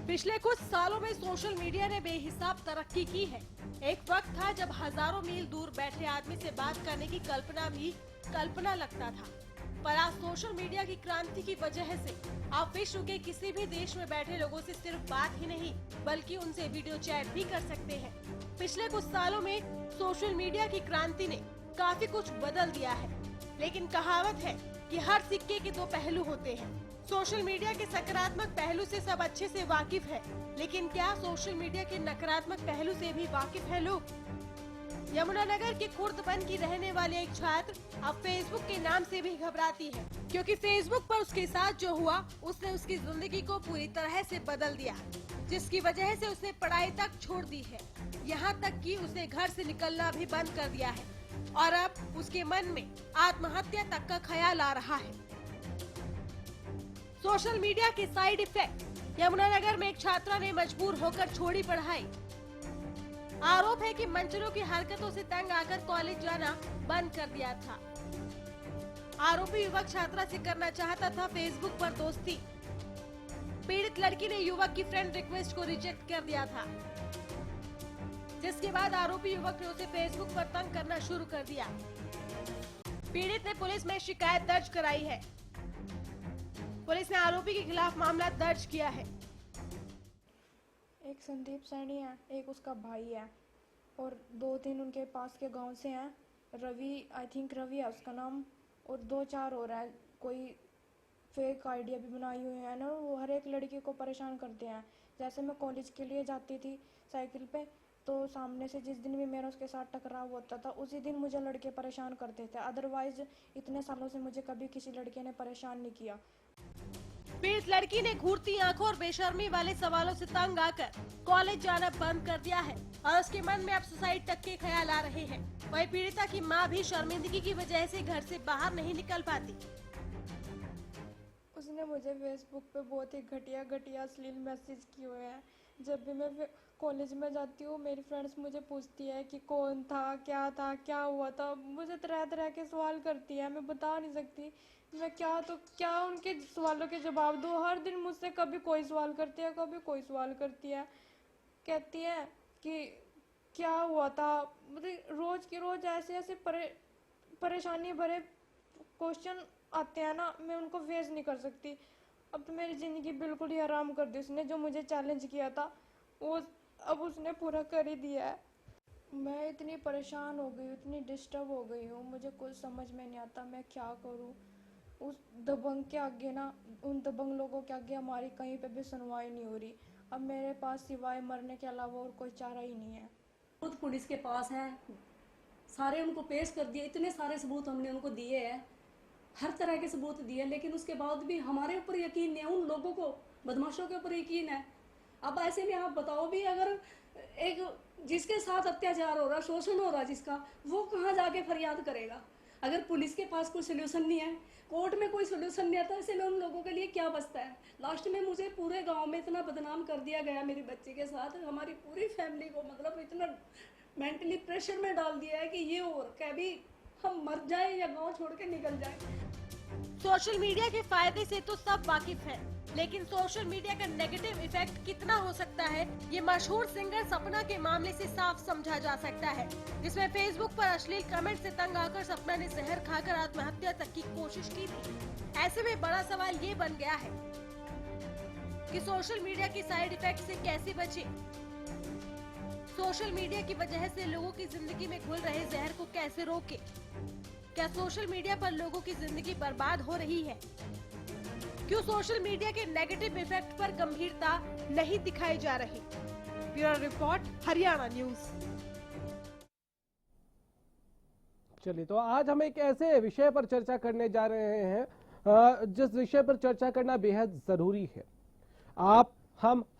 पिछले कुछ सालों में सोशल मीडिया ने बेहिसाब तरक्की की है। एक वक्त था जब हजारों मील दूर बैठे आदमी से बात करने की कल्पना भी कल्पना लगता था, पर आज सोशल मीडिया की क्रांति की वजह से आप विश्व के किसी भी देश में बैठे लोगों से सिर्फ बात ही नहीं बल्कि उनसे वीडियो चैट भी कर सकते हैं। पिछले कुछ सालों में सोशल मीडिया की क्रांति ने काफी कुछ बदल दिया है, लेकिन कहावत है कि हर सिक्के के दो पहलू होते हैं। सोशल मीडिया के सकारात्मक पहलू से सब अच्छे से वाकिफ है, लेकिन क्या सोशल मीडिया के नकारात्मक पहलू से भी वाकिफ है लोग? यमुनानगर के खुर्दबंद की रहने वाले एक छात्र अब फेसबुक के नाम से भी घबराती है, क्योंकि फेसबुक पर उसके साथ जो हुआ उसने उसकी जिंदगी को पूरी तरह से बदल दिया, जिसकी वजह से उसने पढ़ाई तक छोड़ दी है। यहाँ तक कि उसने घर से निकलना भी बंद कर दिया है और अब उसके मन में आत्महत्या तक का ख्याल आ रहा है। सोशल मीडिया के साइड इफेक्ट, यमुनानगर में एक छात्रा ने मजबूर होकर छोड़ी पढ़ाई। आरोप है कि मंचलों की हरकतों से तंग आकर कॉलेज जाना बंद कर दिया था। आरोपी युवक छात्रा से करना चाहता था फेसबुक पर दोस्ती। पीड़ित लड़की ने युवक की फ्रेंड रिक्वेस्ट को रिजेक्ट कर दिया था, जिसके बाद आरोपी युवक ने उसे फेसबुक पर तंग करना शुरू कर दिया। पीड़ित ने पुलिस में शिकायत दर्ज कराई है। पुलिस ने आरोपी के खिलाफ मामला दर्ज किया है। एक संदीप सैनी है, एक उसका भाई है और 2-3 उनके पास के गांव से हैं। रवि, आई थिंक रवि है उसका नाम, और 2-4 और है। कोई फेक आइडिया भी बनाई हुई है ना, वो हर एक लड़की को परेशान करते हैं। जैसे मैं कॉलेज के लिए जाती थी साइकिल पे, तो सामने से जिस दिन भी मेरा उसके साथ टकराव होता था उसी दिन मुझे लड़के परेशान करते थे। अदरवाइज इतने सालों से मुझे कभी किसी लड़के ने परेशान नहीं किया। पीड़ित लड़की ने घूरती आंखों और बेशर्मी वाले सवालों से तंग आकर कॉलेज जाना बंद कर दिया है और उसके मन में अब सुसाइड तक के ख्याल आ रहे हैं। वही पीड़िता की मां भी शर्मिंदगी की वजह से घर से बाहर नहीं निकल पाती। उसने मुझे फेसबुक पे बहुत ही घटिया अश्लील मैसेज किए हुए हैं। जब भी मैं कॉलेज में जाती हूँ मेरी फ्रेंड्स मुझे पूछती है कि कौन था, क्या हुआ था। मुझे तरह के सवाल करती है, मैं बता नहीं सकती मैं क्या उनके सवालों के जवाब दूँ। हर दिन मुझसे कभी कोई सवाल करती है, कभी कोई सवाल करती है। कहती है कि क्या हुआ था, मतलब रोज़ की रोज़ ऐसे परेशानी भरे क्वेश्चन आते हैं ना, मैं उनको फेस नहीं कर सकती। अब तो मेरी ज़िंदगी बिल्कुल ही आराम कर दी उसने। जो मुझे चैलेंज किया था वो अब उसने पूरा कर ही दिया है। मैं इतनी परेशान हो गई हूँ, इतनी डिस्टर्ब हो गई हूँ, मुझे कुछ समझ में नहीं आता मैं क्या करूँ। उस दबंग के आगे ना, उन दबंग लोगों के आगे हमारी कहीं पे भी सुनवाई नहीं हो रही। अब मेरे पास सिवाय मरने के अलावा और कोई चारा ही नहीं है। खुद पुलिस के पास हैं, सारे उनको पेश कर दिए, इतने सारे सबूत हमने उनको दिए हैं, हर तरह के सबूत दिए, लेकिन उसके बाद भी हमारे ऊपर यकीन नहीं है। उन लोगों को, बदमाशों के ऊपर यकीन है। अब ऐसे में आप बताओ भी, अगर एक जिसके साथ अत्याचार हो रहा, शोषण हो रहा जिसका, वो कहाँ जाके फरियाद करेगा? अगर पुलिस के पास कोई सोल्यूशन नहीं है, कोर्ट में कोई सोल्यूशन नहीं आता, ऐसे में उन लोगों के लिए क्या बचता है? लास्ट में मुझे पूरे गांव में इतना बदनाम कर दिया गया मेरे बच्चे के साथ, हमारी पूरी फैमिली को मतलब इतना मेंटली प्रेशर में डाल दिया है कि ये और क्या भी हम मर जाए या गांव छोड़ के निकल जाए। सोशल मीडिया के फायदे से तो सब वाकिफ है, लेकिन सोशल मीडिया का नेगेटिव इफेक्ट कितना हो सकता है ये मशहूर सिंगर सपना के मामले से साफ समझा जा सकता है, जिसमें फेसबुक पर अश्लील कमेंट से तंग आकर सपना ने जहर खाकर आत्महत्या तक की कोशिश की थी। ऐसे में बड़ा सवाल ये बन गया है कि सोशल मीडिया के साइड इफेक्ट से कैसे बचे। सोशल मीडिया की वजह से लोगों की जिंदगी में घुल रहे जहर को कैसे रोके? क्या सोशल मीडिया पर लोगों की जिंदगी बर्बाद हो रही है? क्यों सोशल मीडिया के नेगेटिव इफेक्ट पर गंभीरता नहीं दिखाई जा रही? Bureau report, Haryana news. चलिए, तो आज हम एक ऐसे विषय पर चर्चा करने जा रहे हैं जिस विषय पर चर्चा करना बेहद जरूरी है।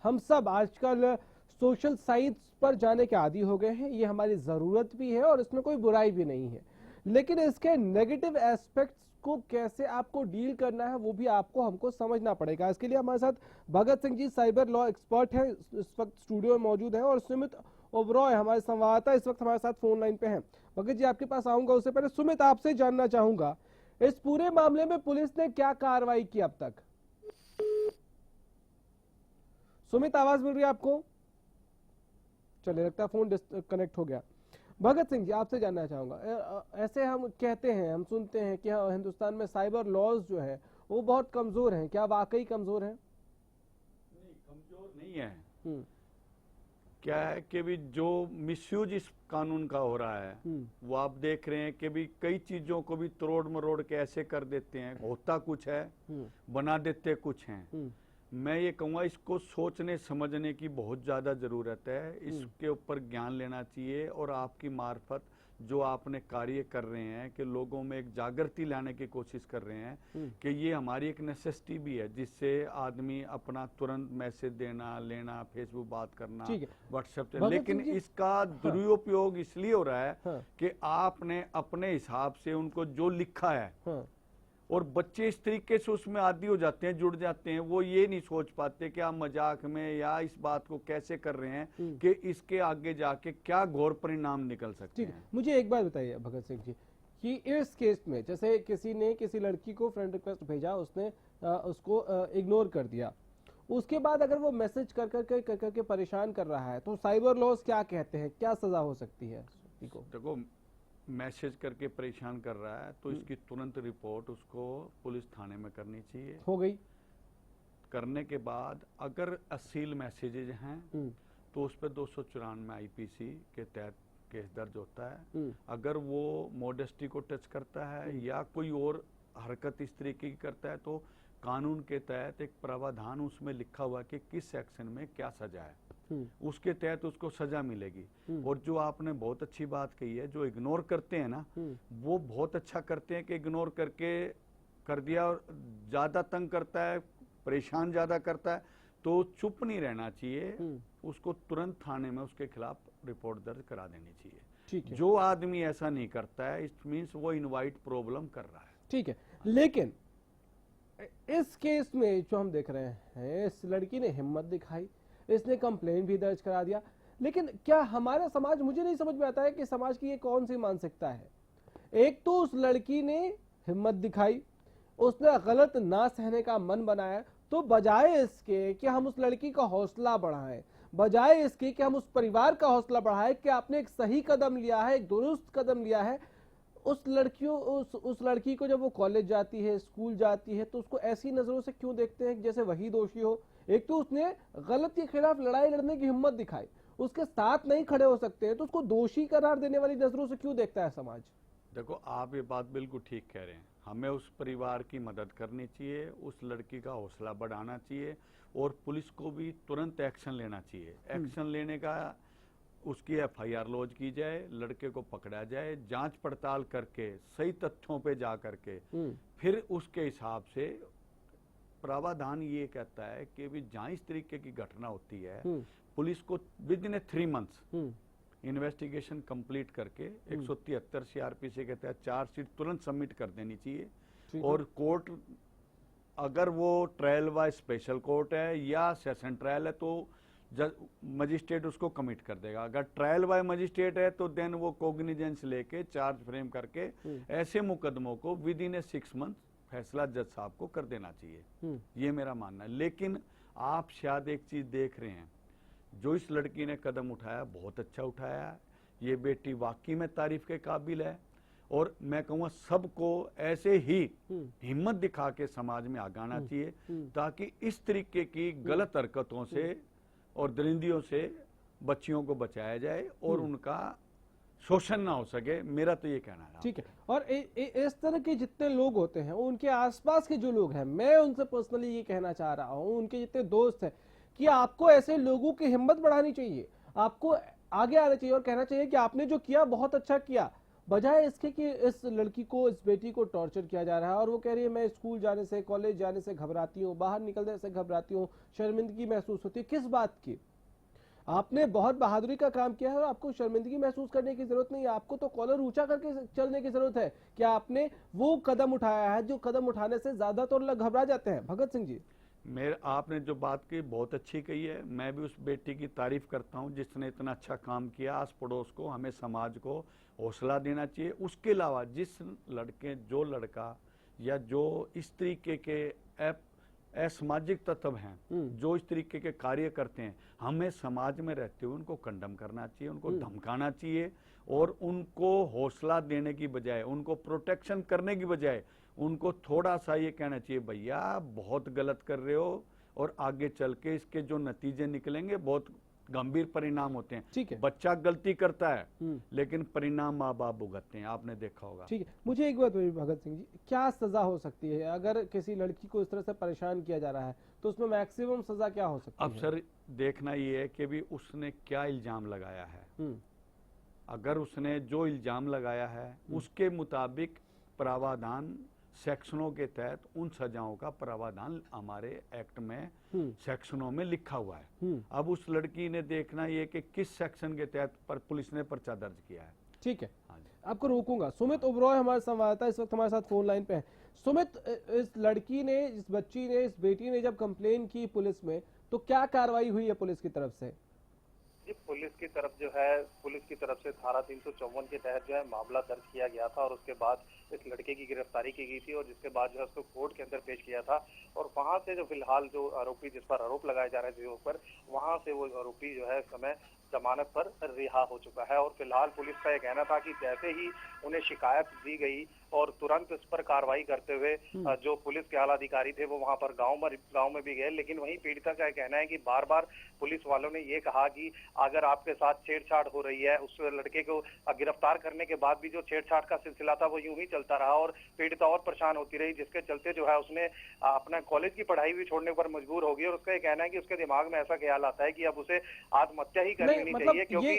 हम सब आजकल सोशल साइट्स पर जाने के आदी हो गए हैं, ये हमारी ज़रूरत भी है और इसमें कोई बुराई भी नहीं है, लेकिन इसके नेगेटिव एस्पेक्ट्स को कैसे आपको डील करना है वो भी आपको हमको समझना पड़ेगा। इसके लिए हमारे साथ Bhagat Singh ji cyber law expert हैं, इस वक्त स्टूडियो में मौजूद हैं, और सुमित ओबरॉय हमारे संवाददाता इस वक्त हमारे साथ फोन लाइन पे हैं। भगत जी, आपके पास आऊंगा, उससे पहले सुमित आपसे जानना चाहूंगा, इस पूरे मामले में पुलिस ने क्या कार्रवाई की अब तक? सुमित, आवाज मिल रही है आपको? चलिए, लगता है फोन डिस्कनेक्ट हो गया। भगत सिंह जी, आपसे जानना चाहूंगा, ऐसे हम कहते हैं, हम सुनते हैं कि हिंदुस्तान में साइबर लॉज जो है वो बहुत कमजोर हैं, क्या वाकई कमजोर हैं? नहीं, कमजोर नहीं है। क्या है कि भी जो मिसयूज इस कानून का हो रहा है वो आप देख रहे हैं कि भी कई चीजों को भी तोड़ मरोड़ के ऐसे कर देते हैं, होता कुछ है बना देते कुछ हैं। मैं ये कहूँगा इसको सोचने समझने की बहुत ज़्यादा ज़रूरत है, इसके ऊपर ज्ञान लेना चाहिए, और आपकी मार्फत जो आपने कार्य कर रहे हैं कि लोगों में एक जागृति लाने की कोशिश कर रहे हैं कि ये हमारी एक नेसेसिटी भी है, जिससे आदमी अपना तुरंत मैसेज देना लेना, फेसबुक बात करना, व्हाट्सएप से, लेकिन इसका दुरुपयोग इसलिए हो रहा है कि आपने अपने हिसाब से उनको जो लिखा है, और बच्चे इस तरीके से उसमें आदी हो जाते हैं, जुड़ जाते हैं, वो ये नहीं सोच पाते कि आप मजाक में या इस बात को कैसे कर रहे हैं कि इसके आगे जाके क्या घोर परिणाम निकल सकते हैं। मुझे एक बात बताइए भगत सिंह जी कि इस केस में जैसे किसी ने किसी लड़की को फ्रेंड रिक्वेस्ट भेजा, उसने उसको इग्नोर कर दिया, उसके बाद अगर वो मैसेज कर करके परेशान कर रहा है, तो साइबर लॉज क्या कहते हैं, क्या सजा हो सकती है? देखो, मैसेज करके परेशान कर रहा है तो इसकी तुरंत रिपोर्ट उसको पुलिस थाने में करनी चाहिए। हो गई। करने के बाद अगर अश्लील मैसेजेज हैं तो उस पर 294 आईपीसी के तहत केस दर्ज होता है। अगर वो मॉडेस्टी को टच करता है या कोई और हरकत इस तरीके की करता है तो कानून के तहत एक प्रावधान उसमें लिखा हुआ है कि किस सेक्शन में क्या सजा है, उसके तहत उसको सजा मिलेगी। और जो आपने बहुत अच्छी बात कही है, जो इग्नोर करते हैं ना, वो बहुत अच्छा करते हैं कि इग्नोर करके कर दिया, और ज्यादा तंग करता है, परेशान ज्यादा करता है, तो चुप नहीं रहना चाहिए, उसको तुरंत थाने में उसके खिलाफ रिपोर्ट दर्ज करा देनी चाहिए। ठीक है। जो आदमी ऐसा नहीं करता है, इट मीन्स वो इनवाइट प्रॉब्लम कर रहा है। ठीक है, लेकिन इस केस में जो हम देख रहे हैं, इस लड़की ने हिम्मत दिखाई, इसने कंप्लेन भी दर्ज करा दिया, लेकिन क्या हमारा समाज, मुझे नहीं समझ में आता है कि समाज की ये कौन सी मानसिकता है। एक तो उस लड़की ने हिम्मत दिखाई, उसने गलत ना सहने का मन बनाया, तो बजाय इसके कि हम उस लड़की का हौसला बढ़ाएं, बजाय इसके कि हम उस परिवार का हौसला बढ़ाएं कि आपने एक सही कदम लिया है, एक दुरुस्त कदम लिया है, उस लड़की को जब वो कॉलेज जाती है, स्कूल जाती है, तो उसको ऐसी नजरों से क्यों देखते हैं जैसे वही दोषी हो। एक तो उसने गलत के खिलाफ लड़ाई लड़ने की हिम्मत दिखाई, उसके साथ नहीं खड़े हो सकते हैं, तो उसको दोषी करार देने वाली नजरों से क्यों देखता है समाज? देखो, आप ये बात बिल्कुल ठीक कह रहे हैं, हमें उस परिवार की मदद करनी चाहिए, उस लड़की का हौसला बढ़ाना चाहिए, और पुलिस को भी तुरंत एक्शन लेना चाहिए। एक्शन लेने का, उसकी एफआईआर लॉन्च की जाए, लड़के को पकड़ा जाए, जांच पड़ताल करके सही तथ्यों पे जा करके फिर उसके हिसाब से प्रावधान ये कहता है कि भी जहां इस तरीके की घटना होती है, पुलिस को with in 3 months investigation complete करके 173 सीआरपीसी के तहत चार्जशीट तुरंत सबमिट कर देनी चाहिए। और कोर्ट, अगर वो ट्रायल बाय स्पेशल कोर्ट है या सेशन ट्रायल है, तो मजिस्ट्रेट उसको कमिट कर देगा। अगर ट्रायल बाय मजिस्ट्रेट है तो देन वो कोग्निजेंस लेके चार्ज फ्रेम करके ऐसे मुकदमों को विद इन 6 मंथ फैसला जज साहब को कर देना चाहिए, ये मेरा मानना है। लेकिन आप शायद एक चीज देख रहे हैं, जो इस लड़की ने कदम उठाया बहुत अच्छा उठाया, ये बेटी वाकई में तारीफ के काबिल है, और मैं कहूँगा सबको ऐसे ही हिम्मत दिखा के समाज में आगे आना चाहिए, ताकि इस तरीके की गलत हरकतों से और दरिंदियों से बच्चियों को बचाया जाए और उनका शोषण ना हो सके, मेरा तो ये कहना है। ठीक है, और इस तरह के जितने लोग होते हैं, उनके आसपास के जो लोग हैं, मैं उनसे पर्सनली ये कहना चाह रहा हूँ, उनके जितने दोस्त हैं, कि आपको ऐसे लोगों की हिम्मत बढ़ानी चाहिए, आपको आगे आना चाहिए और कहना चाहिए कि आपने जो किया बहुत अच्छा किया, बजाय इसके कि इस लड़की को, इस बेटी को टॉर्चर किया जा रहा है, और वो कह रही है मैं स्कूल जाने से, कॉलेज जाने से घबराती हूँ, बाहर निकलने से घबराती हूँ, शर्मिंदगी महसूस होती है। किस बात की? आपने बहुत बहादुरी का काम किया है और आपको शर्मिंदगी महसूस करने की जरूरत नहीं है। आपको तो कॉलर ऊंचा करके चलने की जरूरत है कि आपने वो कदम उठाया है जो कदम उठाने से ज्यादातर लोग घबरा जाते हैं। भगत सिंह जी, आपने जो बात की बहुत अच्छी कही है। मैं भी उस बेटी की तारीफ करता हूँ जिसने इतना अच्छा काम किया। आस पड़ोस को, हमें समाज को हौसला देना चाहिए। उसके अलावा जिस जो लड़का या जो इस तरीके के असामाजिक तत्व हैं, जो इस तरीके के कार्य करते हैं, हमें समाज में रहते हुए उनको कंडम करना चाहिए, उनको धमकाना चाहिए और उनको हौसला देने की बजाय, उनको प्रोटेक्शन करने की बजाय उनको थोड़ा सा ये कहना चाहिए, भैया बहुत गलत कर रहे हो और आगे चल के इसके जो नतीजे निकलेंगे बहुत गंभीर परिणाम होते हैं। ठीक है। बच्चा गलती करता है लेकिन परिणाम माँ बाप भुगतते हैं, आपने देखा होगा। ठीक है, मुझे एक बात बताइए भगत सिंह जी, क्या सजा हो सकती है अगर किसी लड़की को इस तरह से परेशान किया जा रहा है, तो उसमें मैक्सिमम सजा क्या हो सकती है? अब सर देखना ये है कि भी उसने क्या इल्जाम लगाया है। अगर उसने जो इल्जाम लगाया है उसके मुताबिक प्रावधान सेक्शनों के तहत उन सजाओं का प्रावधान हमारे एक्ट में सेक्शनों में लिखा हुआ है। अब उस लड़की ने देखना ये कि किस सेक्शन के तहत पर पुलिस ने पर्चा दर्ज किया है। ठीक है, आपको रोकूंगा। सुमित उबरॉय हमारे संवाददाता इस वक्त हमारे साथ फोन लाइन पे है। सुमित, इस लड़की ने, इस बच्ची ने, इस बेटी ने जब कंप्लेन की पुलिस में, तो क्या कार्रवाई हुई है पुलिस की तरफ से? जी, पुलिस की तरफ से धारा 354 के तहत जो है मामला दर्ज किया गया था और उसके बाद इस लड़के की गिरफ्तारी की गई थी और जिसके बाद जो है उसको कोर्ट के अंदर पेश किया था और वहां से जो फिलहाल जो आरोपी जिस पर आरोप लगाए जा रहे थे ऊपर, वहां से वो आरोपी जो है इस समय जमानत पर रिहा हो चुका है। और फिलहाल पुलिस का ये कहना था कि जैसे ही उन्हें शिकायत दी गई और तुरंत इस पर कार्रवाई करते हुए जो पुलिस के आला अधिकारी थे वो वहां पर गांव में भी गए। लेकिन वहीं पीड़िता का कहना है कि बार बार पुलिस वालों ने ये कहा कि अगर आपके साथ छेड़छाड़ हो रही है, उस लड़के को गिरफ्तार करने के बाद भी जो छेड़छाड़ का सिलसिला था वो यूं ही चलता रहा और पीड़िता और परेशान होती रही, जिसके चलते जो है उसने अपना कॉलेज की पढ़ाई भी छोड़ने पर मजबूर हो गई। और उसका ये कहना है कि उसके दिमाग में ऐसा ख्याल आता है कि अब उसे आत्महत्या ही करनी चाहिए। क्योंकि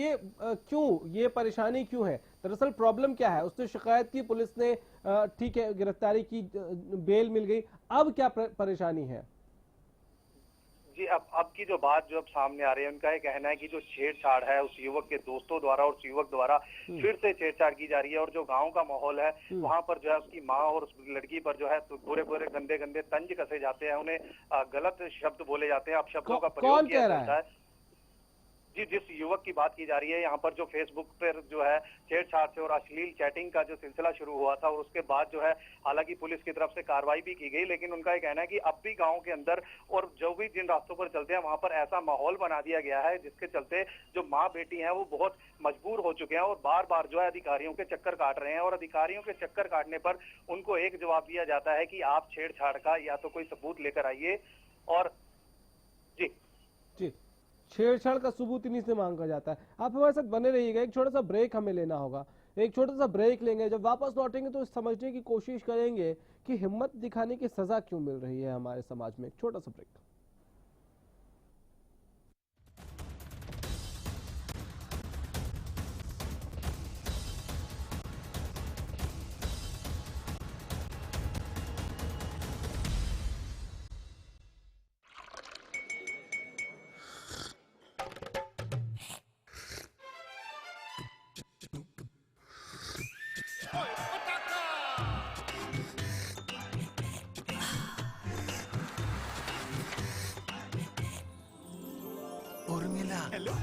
ये क्यों, ये परेशानी क्यों है? दरअसल प्रॉब्लम क्या है? उसने शिकायत की, पुलिस ने ठीक है गिरफ्तारी की, बेल मिल गई, अब क्या परेशानी है? जी, अब की जो बात जो अब सामने आ रही है, उनका ये कहना है कि जो छेड़छाड़ है उस युवक के दोस्तों द्वारा और उस युवक द्वारा फिर से छेड़छाड़ की जा रही है और जो गांव का माहौल है वहां पर जो है उसकी माँ और उस लड़की पर जो है तो बुरे गंदे तंज कसे जाते हैं, उन्हें गलत शब्द बोले जाते हैं, अपशब्दों का प्रयोग किया जाता है। जी, जिस युवक की बात की जा रही है, यहाँ पर जो फेसबुक पर जो है छेड़छाड़ से और अश्लील चैटिंग का जो सिलसिला शुरू हुआ था और उसके बाद जो है हालांकि पुलिस की तरफ से कार्रवाई भी की गई, लेकिन उनका ये कहना है कि अब भी गांव के अंदर और जो भी जिन रास्तों पर चलते हैं वहां पर ऐसा माहौल बना दिया गया है जिसके चलते जो माँ बेटी हैं वो बहुत मजबूर हो चुके हैं और बार बार जो है अधिकारियों के चक्कर काट रहे हैं और अधिकारियों के चक्कर काटने पर उनको एक जवाब दिया जाता है कि आप छेड़छाड़ का या तो कोई सबूत लेकर आइए। और जी छेड़छाड़ का सबूत इन्हीं से मांगा जाता है। आप हमारे साथ बने रहिएगा, एक छोटा सा ब्रेक हमें लेना होगा, एक छोटा सा ब्रेक लेंगे। जब वापस लौटेंगे तो समझने की कोशिश करेंगे कि हिम्मत दिखाने की सजा क्यों मिल रही है हमारे समाज में। एक छोटा सा ब्रेक।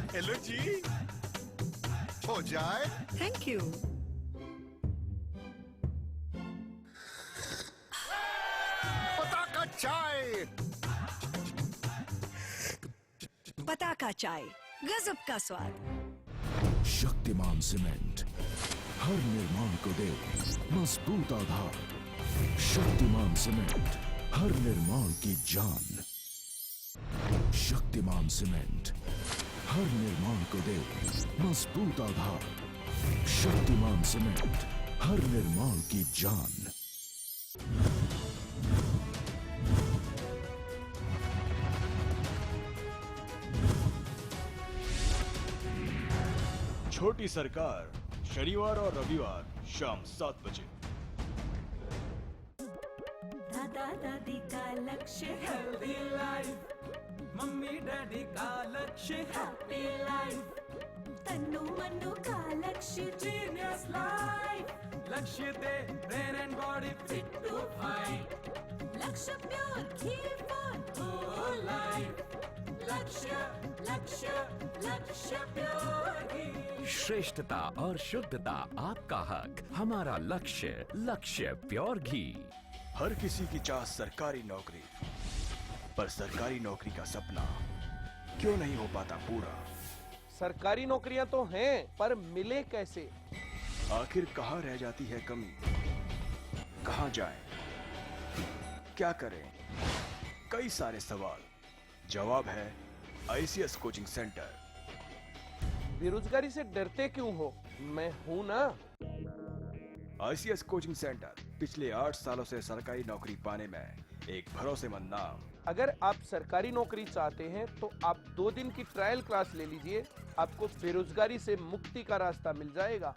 हेलो जी, हो जाए। Thank you. पताका चाय, पताका चाय, गजब का स्वाद। शक्तिमान सीमेंट हर निर्माण को दे मजबूत आधार। शक्तिमान सीमेंट हर निर्माण की जान। शक्तिमान सीमेंट हर निर्माण को दे मजबूत आधार। शक्तिमान सीमेंट हर निर्माण की जान। छोटी सरकार शनिवार और रविवार शाम 7 बजे। दादा दादी का लक्ष्य हेल्दी लाइफ, मम्मी डैडी का लक्ष्य हैप्पी लाइफ, तन्नू मन्नू का लक्ष्य genius life, Lakshya the brain and body fit to fight, Lakshya pure ghee for whole life, Lakshya Lakshya लक्ष्य प्योर घी। श्रेष्ठता और शुद्धता आपका हक, हमारा लक्ष्य, लक्ष्य प्योर घी। हर किसी की चाह सरकारी नौकरी, पर सरकारी नौकरी का सपना क्यों नहीं हो पाता पूरा? सरकारी नौकरियां तो हैं, पर मिले कैसे? आखिर कहाँ रह जाती है कमी? कहाँ जाएं? क्या करें? कई सारे सवाल। जवाब है ICS कोचिंग सेंटर। बेरोजगारी से डरते क्यों हो? मैं हूं ना। ICS कोचिंग सेंटर पिछले 8 सालों से सरकारी नौकरी पाने में एक भरोसेमंद नाम। अगर आप सरकारी नौकरी चाहते हैं तो आप 2 दिन की ट्रायल क्लास ले लीजिए, आपको बेरोजगारी से मुक्ति का रास्ता मिल जाएगा।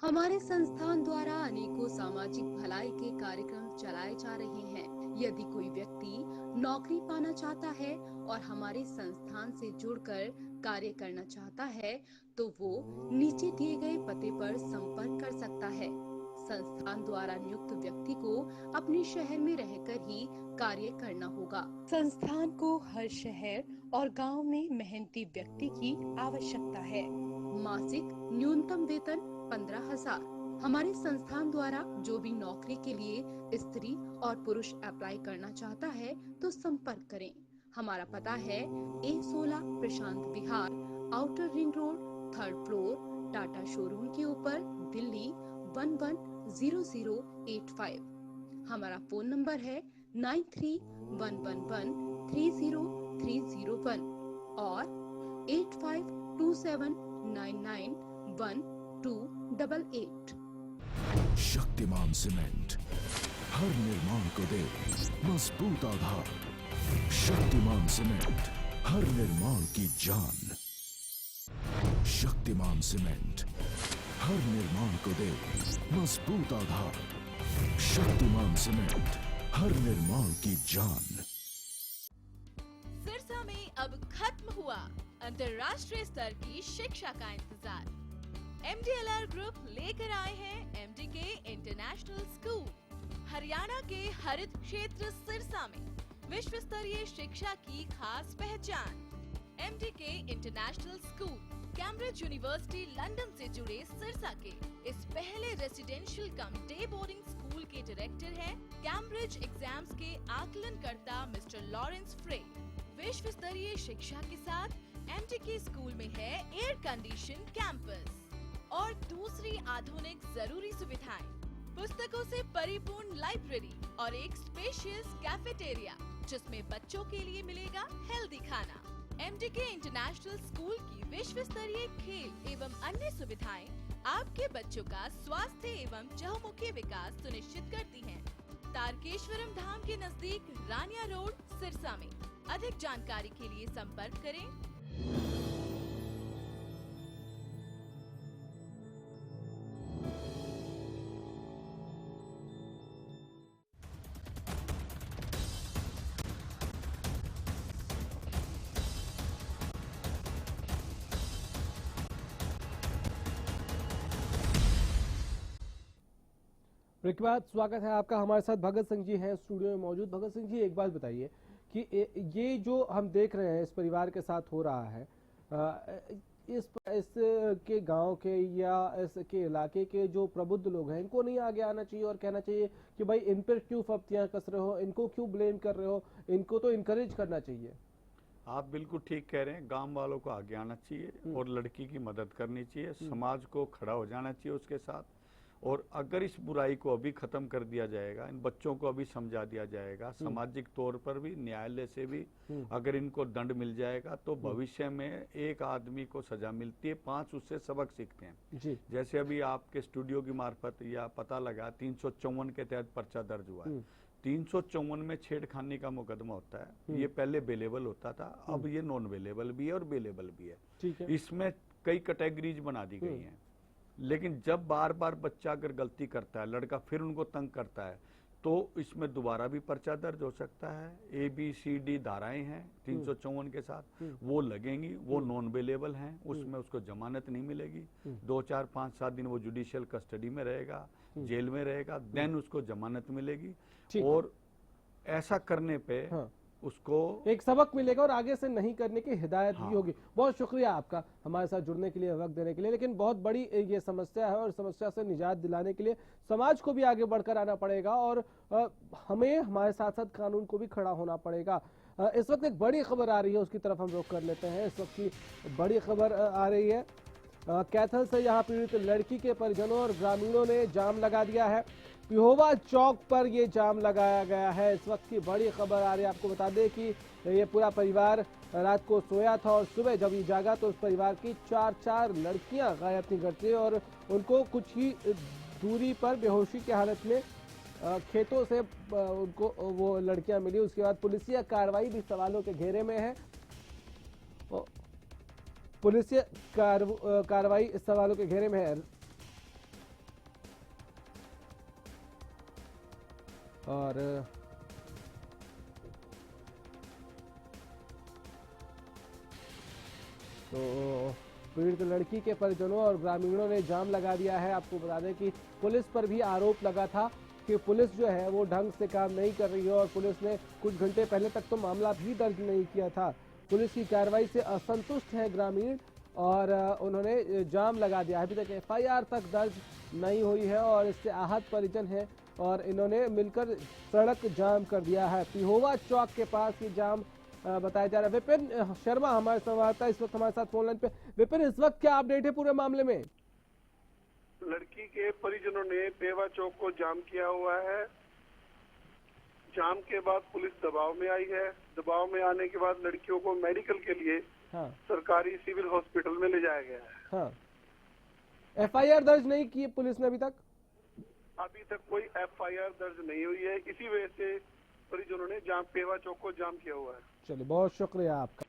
हमारे संस्थान द्वारा अनेकों सामाजिक भलाई के कार्यक्रम चलाए जा रहे हैं। यदि कोई व्यक्ति नौकरी पाना चाहता है और हमारे संस्थान से जुड़कर कार्य करना चाहता है तो वो नीचे दिए गए पते पर संपर्क कर सकता है। संस्थान द्वारा नियुक्त व्यक्ति को अपने शहर में रहकर ही कार्य करना होगा। संस्थान को हर शहर और गांव में मेहनती व्यक्ति की आवश्यकता है। मासिक न्यूनतम वेतन 15,000। हमारे संस्थान द्वारा जो भी नौकरी के लिए स्त्री और पुरुष अप्लाई करना चाहता है तो संपर्क करें। हमारा पता है A16 Prashant Vihar, outer ring road, 3rd floor, Tata showroom के ऊपर, दिल्ली 110085। हमारा फोन नंबर है 9311130301 और 8527991288। शक्तिमान सीमेंट हर निर्माण को दे मजबूत आधार। शक्तिमान सीमेंट हर निर्माण की जान। शक्तिमान सीमेंट हर निर्माण को दे मजबूत आधार। शक्तिमान सीमेंट हर निर्माण की जान। सिरसा में अब खत्म हुआ अंतर्राष्ट्रीय स्तर की शिक्षा का इंतजार। MDLR ग्रुप लेकर आए हैं MDK इंटरनेशनल स्कूल। हरियाणा के हरित क्षेत्र सिरसा में विश्व स्तरीय शिक्षा की खास पहचान। MDK international school Cambridge university London से जुड़े सिरसा के इस पहले रेसिडेंशियल कम डे बोर्डिंग स्कूल के डायरेक्टर हैं कैम्ब्रिज एग्जाम्स के आकलनकर्ता मिस्टर लॉरेंस फ्रे। विश्व स्तरीय शिक्षा के साथ MDK स्कूल में है एयर कंडीशन कैंपस और दूसरी आधुनिक जरूरी सुविधाएं, पुस्तकों से परिपूर्ण लाइब्रेरी और एक स्पेशियस कैफेटेरिया जिसमें बच्चों के लिए मिलेगा हेल्दी खाना। MDK इंटरनेशनल स्कूल की विश्व स्तरीय खेल एवं अन्य सुविधाएं आपके बच्चों का स्वास्थ्य एवं चहुमुखी विकास सुनिश्चित करती हैं। तारकेश्वरम धाम के नजदीक रानिया रोड सिरसा में। अधिक जानकारी के लिए संपर्क करें। ब्रेक के बाद स्वागत है आपका। हमारे साथ भगत सिंह जी हैं स्टूडियो में मौजूद। भगत सिंह जी, एक बात बताइए कि ये जो हम देख रहे हैं इस परिवार के साथ हो रहा है, इस के गांव के या इसके इलाके के जो प्रबुद्ध लोग हैं इनको नहीं आगे आना चाहिए और कहना चाहिए कि भाई इन पर क्यों फप्तियां कस रहे हो, इनको क्यों ब्लेम कर रहे हो, इनको तो इनकरेज करना चाहिए। आप बिल्कुल ठीक कह रहे हैं। गांव वालों को आगे आना चाहिए और लड़की की मदद करनी चाहिए। समाज को खड़ा हो जाना चाहिए उसके साथ। और अगर इस बुराई को अभी खत्म कर दिया जाएगा, इन बच्चों को अभी समझा दिया जाएगा, सामाजिक तौर पर भी, न्यायालय से भी अगर इनको दंड मिल जाएगा तो भविष्य में एक आदमी को सजा मिलती है, 5 उससे सबक सीखते हैं जी। जैसे अभी आपके स्टूडियो की मार्फत या पता लगा 354 के तहत पर्चा दर्ज हुआ है। 354 में छेड़खानी का मुकदमा होता है। ये पहले बेलेबल होता था, अब ये नॉन बेलेबल भी है और बेलेबल भी है। ठीक है। इसमें कई कैटेगरीज बना दी गई हैं। लेकिन जब बार बार बच्चा अगर गलती करता है, लड़का फिर उनको तंग करता है, तो इसमें दोबारा भी पर्चा दर्ज हो सकता है। ABCD धाराएं हैं 354 के साथ, वो लगेंगी, वो नॉन अवेलेबल हैं, उसमें उसको जमानत नहीं मिलेगी। 2, 4, 5, 7 दिन वो जुडिशियल कस्टडी में रहेगा, जेल में रहेगा, देन उसको जमानत मिलेगी। और ऐसा करने पे उसको एक सबक मिलेगा और आगे से नहीं करने की हिदायत भी होगी। बहुत शुक्रिया आपका हमारे साथ जुड़ने के लिए, वक्त देने के लिए। लेकिन बहुत बड़ी ये समस्या है और समस्या से निजात दिलाने के लिए समाज को भी आगे बढ़कर आना पड़ेगा और हमें हमारे साथ साथ कानून को भी खड़ा होना पड़ेगा। इस वक्त एक बड़ी खबर आ रही है, उसकी तरफ हम रुख कर लेते हैं। इस वक्त की बड़ी खबर आ रही है कैथल से। यहाँ पीड़ित लड़की के परिजनों और ग्रामीणों ने जाम लगा दिया है। पिहोवा चौक पर ये जाम लगाया गया है। इस वक्त की बड़ी खबर आ रही है। आपको बता दें कि ये पूरा परिवार रात को सोया था और सुबह जब ये जागा तो उस परिवार की 4 लड़कियां गायब थी घर से और उनको कुछ ही दूरी पर बेहोशी की हालत में खेतों से उनको वो लड़कियां मिली। उसके बाद पुलिसिया कार्रवाई भी सवालों के घेरे में है। पुलिसिया कार्रवाई सवालों के घेरे में है और तो पीड़ित लड़की के परिजनों और ग्रामीणों ने जाम लगा दिया है। आपको बता दें कि पुलिस पर भी आरोप लगा था कि पुलिस जो है वो ढंग से काम नहीं कर रही है और पुलिस ने कुछ घंटे पहले तक तो मामला भी दर्ज नहीं किया था। पुलिस की कार्रवाई से असंतुष्ट है ग्रामीण और उन्होंने जाम लगा दिया। अभी तक FIR तक दर्ज नहीं हुई है और इससे आहत परिजन है और इन्होंने मिलकर सड़क जाम कर दिया है। पिहोवा चौक के पास ये जाम बताया जा रहा है। विपिन शर्मा हमारे संवाददाता इस वक्त हमारे साथ फोन लाइन पे। विपिन, इस वक्त क्या अपडेट है पूरे मामले में? लड़की के परिजनों ने पिहोवा चौक को जाम किया हुआ है। जाम के बाद पुलिस दबाव में आई है। दबाव में आने के बाद लड़कियों को मेडिकल के लिए सरकारी सिविल हॉस्पिटल में ले जाया गया है। FIR दर्ज नहीं की पुलिस ने अभी तक? अभी तक कोई FIR दर्ज नहीं हुई है। इसी वजह से परिजनों ने पिहोवा चौक को जाम किया हुआ है। चलिए, बहुत शुक्रिया आपका।